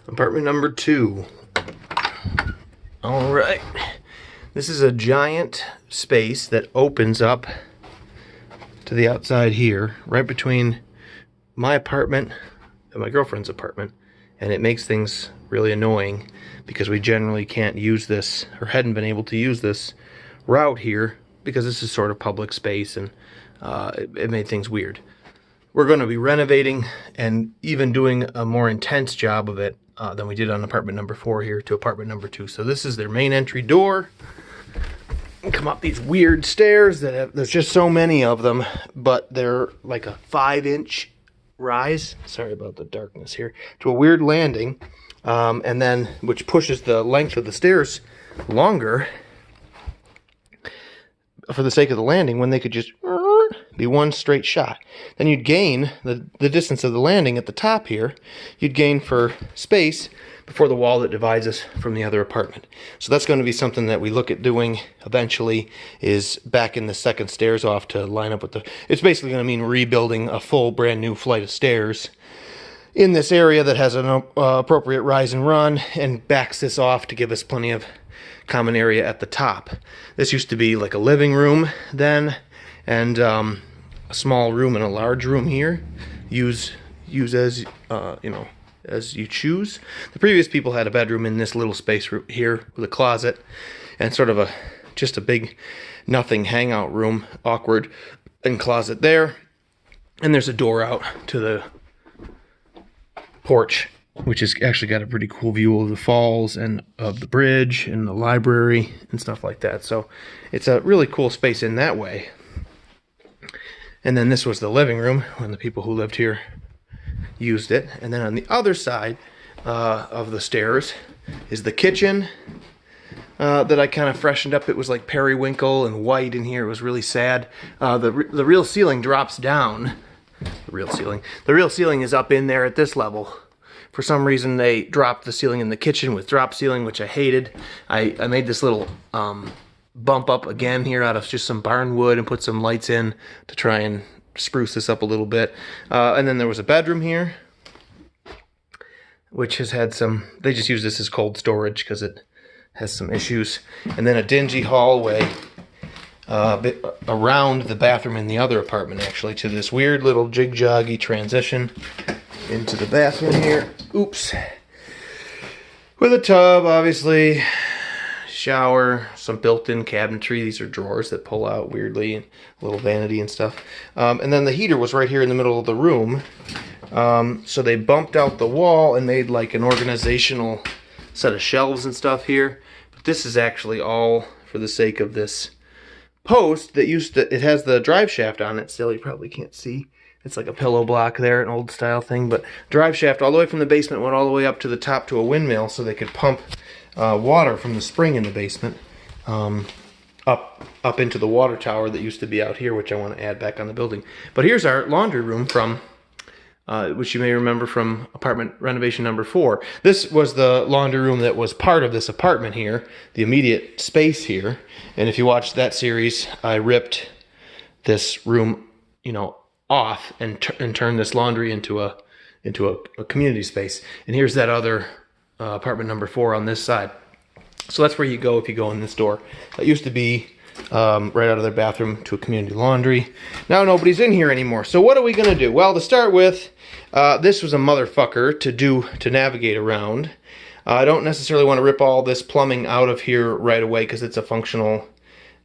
Apartment number 2. All right. This is a giant space that opens up to the outside here, right between my apartment and my girlfriend's apartment. And it makes things really annoying because we generally can't use this, or hadn't been able to use this route here because this is sort of public space, and it made things weird. We're going to be renovating and even doing a more intense job of it than we did on apartment number 4 here to apartment number 2. So this is their main entry door. Come up these weird stairs that have, there's just so many of them, but they're like a 5-inch rise. Sorry about the darkness here. To a weird landing, and then which pushes the length of the stairs longer for the sake of the landing, when they could just be one straight shot. Then you'd gain the distance of the landing at the top here. You'd gain for space before the wall that divides us from the other apartment. So that's going to be something that we look at doing eventually, is backing the second stairs off to line up with the... It's basically going to mean rebuilding a full brand new flight of stairs in this area that has an appropriate rise and run, and backs this off to give us plenty of common area at the top. This used to be like a living room then, and a small room and a large room here. Use as you know, as you choose. The previous people had a bedroom in this little space here with a closet and sort of just a big nothing hangout room, awkward, and closet there. And there's a door out to the porch, which has actually got a pretty cool view of the falls and of the bridge and the library and stuff like that. So it's a really cool space in that way. And then this was the living room when the people who lived here used it. And then on the other side of the stairs is the kitchen that I kind of freshened up. It was like periwinkle and white in here. It was really sad. The real ceiling drops down. The real ceiling is up in there at this level. For some reason they dropped the ceiling in the kitchen with drop ceiling, which I hated. I made this little bump up again here out of just some barn wood and put some lights in to try and spruce this up a little bit. And then there was a bedroom here, which has had some... They just use this as cold storage because it has some issues. And then a dingy hallway bit around the bathroom in the other apartment, actually, to this weird little jig-joggy transition into the bathroom here. Oops. With a tub, obviously. Shower, some built-in cabinetry. These are drawers that pull out weirdly, and a little vanity and stuff. And then the heater was right here in the middle of the room. So they bumped out the wall and made like an organizational set of shelves and stuff here. But this is actually all for the sake of this post that it has the drive shaft on it still. You probably can't see. It's like a pillow block there, an old style thing. But drive shaft all the way from the basement went all the way up to the top to a windmill so they could pump water from the spring in the basement up into the water tower that used to be out here, which I want to add back on the building. But here's our laundry room from, which you may remember from apartment renovation number 4. This was the laundry room that was part of this apartment here, the immediate space here. And if you watched that series, I ripped this room, you know, off and turned this laundry into a community space. And here's that other apartment number 4 on this side. So that's where you go if you go in this door. That used to be right out of their bathroom to a community laundry. Now nobody's in here anymore. So what are we gonna do? Well, to start with, this was a motherfucker to navigate around. I don't necessarily want to rip all this plumbing out of here right away because it's a functional,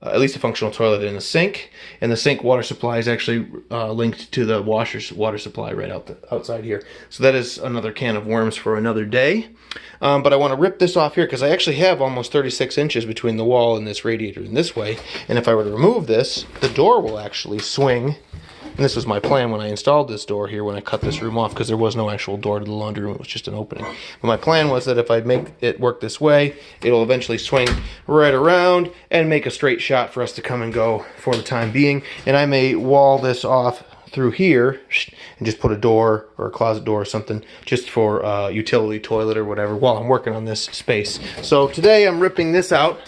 at least a functional toilet and a sink. And the sink water supply is actually linked to the washer's water supply right outside here. So that is another can of worms for another day. But I want to rip this off here because I actually have almost 36 inches between the wall and this radiator in this way. And if I were to remove this, the door will actually swing. And this was my plan when I installed this door here, when I cut this room off, because there was no actual door to the laundry room. It was just an opening. But my plan was that if I make it work this way, it'll eventually swing right around and make a straight shot for us to come and go for the time being. And I may wall this off through here and just put a door or a closet door or something just for utility toilet or whatever while I'm working on this space. So today I'm ripping this out,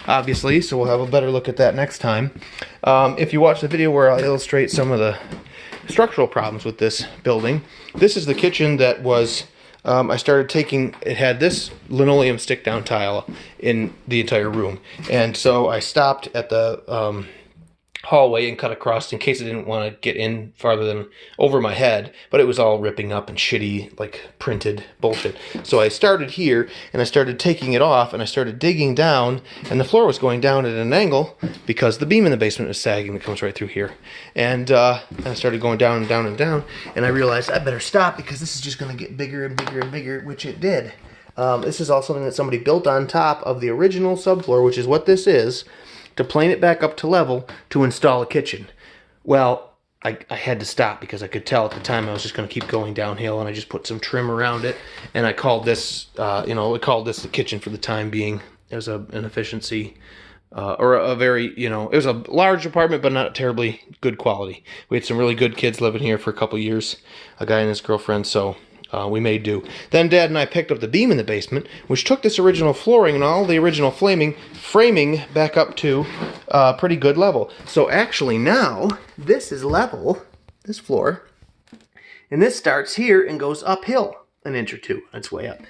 obviously, so we'll have a better look at that next time. If you watch the video where I'll illustrate some of the structural problems with this building, this is the kitchen that was I started taking, it had this linoleum stick down tile in the entire room. And so I stopped at the hallway and cut across in case I didn't want to get in farther than over my head, but it was all ripping up and shitty, like printed bullshit. So I started here and I started taking it off and I started digging down, and the floor was going down at an angle because the beam in the basement is sagging that comes right through here. And I started going down and down and down, and I realized I better stop because this is just going to get bigger and bigger and bigger, which it did. This is all something that somebody built on top of the original subfloor, which is what this is, to plane it back up to level to install a kitchen. Well, I had to stop because I could tell at the time I was just going to keep going downhill, and I just put some trim around it, and I called this, we called this the kitchen for the time being. It was an efficiency, or a very, it was a large apartment, but not terribly good quality. We had some really good kids living here for a couple years, a guy and his girlfriend, so we made do. Then Dad and I picked up the beam in the basement, which took this original flooring and all the original framing back up to a pretty good level. So actually now, this is level, this floor, and this starts here and goes uphill an inch or two. It's way up.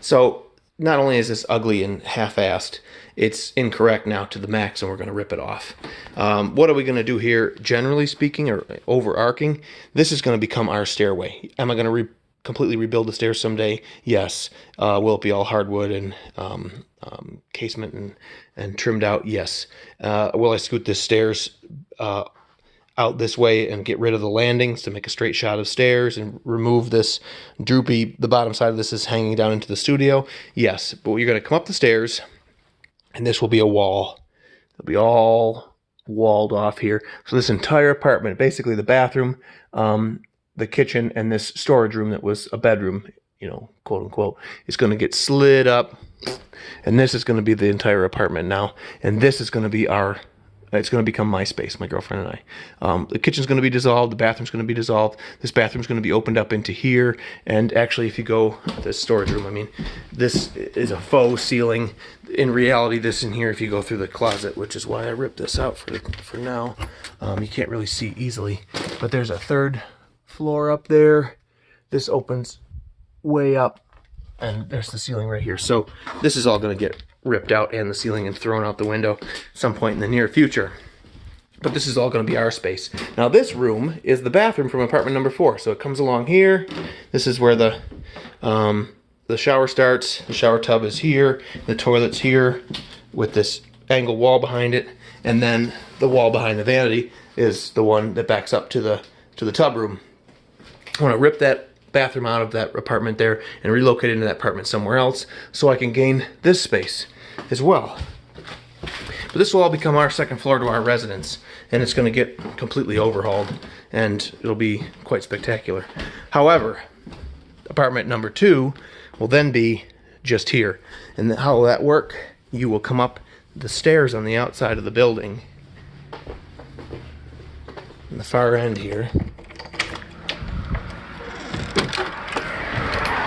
So not only is this ugly and half-assed, it's incorrect now to the max, and we're going to rip it off. What are we going to do here, generally speaking, or overarching? This is going to become our stairway. Am I going to completely rebuild the stairs someday? Yes. Will it be all hardwood and casement and trimmed out? Yes. Will I scoot the stairs out this way and get rid of the landings to make a straight shot of stairs and remove this droopy, the bottom side of this is hanging down into the studio? Yes. But you're going to come up the stairs, and this will be a wall. It'll be all walled off here. So this entire apartment, basically the bathroom, the kitchen, and this storage room that was a bedroom, quote unquote, is going to get slid up. And this is going to be the entire apartment now. And this is going to be it's going to become my space, my girlfriend and I. The kitchen's going to be dissolved. The bathroom's going to be dissolved. This bathroom's going to be opened up into here. And actually, if you go this storage room, this is a faux ceiling. In reality, this in here, if you go through the closet, which is why I ripped this out for now, you can't really see easily. But there's a third floor up there. This opens way up, and there's the ceiling right here. So this is all going to get ripped out, and the ceiling, and thrown out the window at some point in the near future. But this is all going to be our space. Now this room is the bathroom from apartment number 4. So it comes along here. This is where the shower starts. The shower tub is here. The toilet's here with this angle wall behind it. And then the wall behind the vanity is the one that backs up to the tub room. I want to rip that bathroom out of that apartment there and relocate it into that apartment somewhere else so I can gain this space as well. But this will all become our second floor to our residence, and it's going to get completely overhauled, and it'll be quite spectacular. However, apartment number 2 will then be just here. And how will that work? You will come up the stairs on the outside of the building, on the far end here.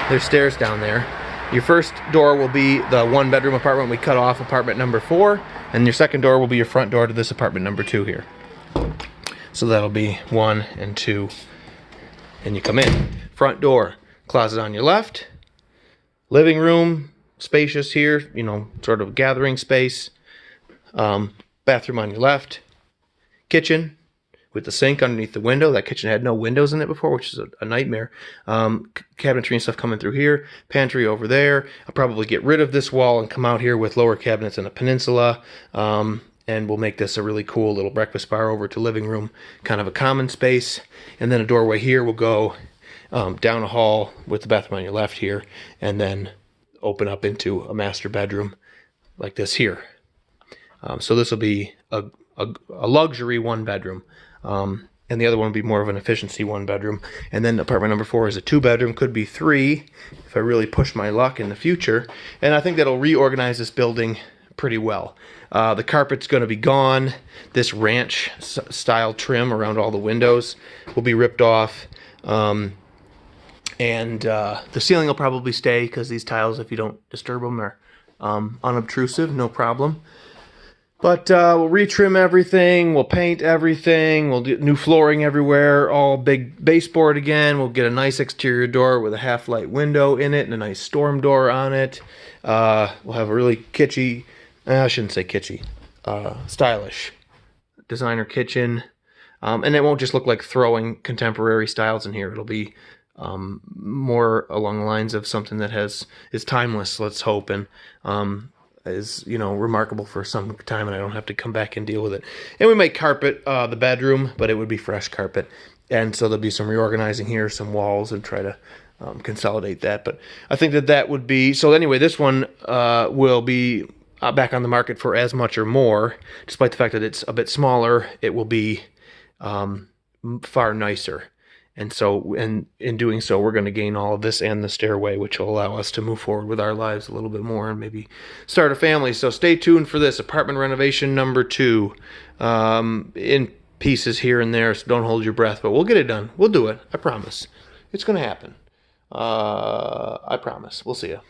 There's stairs down there. Your first door will be the 1-bedroom apartment we cut off, apartment number 4, and your second door will be your front door to this apartment number 2 here. So that'll be 1 and 2, and you come in. Front door, closet on your left, living room, spacious here, sort of gathering space, bathroom on your left, kitchen with the sink underneath the window. That kitchen had no windows in it before, which is a nightmare. Cabinetry and stuff coming through here. Pantry over there. I'll probably get rid of this wall and come out here with lower cabinets and a peninsula. And we'll make this a really cool little breakfast bar over to living room, kind of a common space. And then a doorway here will go down a hall with the bathroom on your left here, and then open up into a master bedroom like this here. So this will be a luxury 1-bedroom. And the other one will be more of an efficiency 1-bedroom. And then apartment number 4 is a 2-bedroom, could be 3 if I really push my luck in the future. And I think that'll reorganize this building pretty well. The carpet's going to be gone. This ranch style trim around all the windows will be ripped off. And the ceiling will probably stay because these tiles, if you don't disturb them, are unobtrusive, no problem. But we'll retrim everything. We'll paint everything. We'll do new flooring everywhere. All big baseboard again. We'll get a nice exterior door with a half-light window in it and a nice storm door on it. We'll have a really kitschy, I shouldn't say kitschy, stylish designer kitchen. And it won't just look like throwing contemporary styles in here. It'll be more along the lines of something that is timeless, let's hope, and is, you know, remarkable for some time, and I don't have to come back and deal with it. And we might carpet the bedroom, but it would be fresh carpet. And so there'll be some reorganizing here, some walls, and try to consolidate that. But I think that would be... So anyway, this one will be back on the market for as much or more. Despite the fact that it's a bit smaller, it will be far nicer. And so, in doing so, we're going to gain all of this and the stairway, which will allow us to move forward with our lives a little bit more and maybe start a family. So stay tuned for this, apartment renovation number 2, in pieces here and there, so don't hold your breath. But we'll get it done. We'll do it. I promise. It's going to happen. I promise. We'll see you.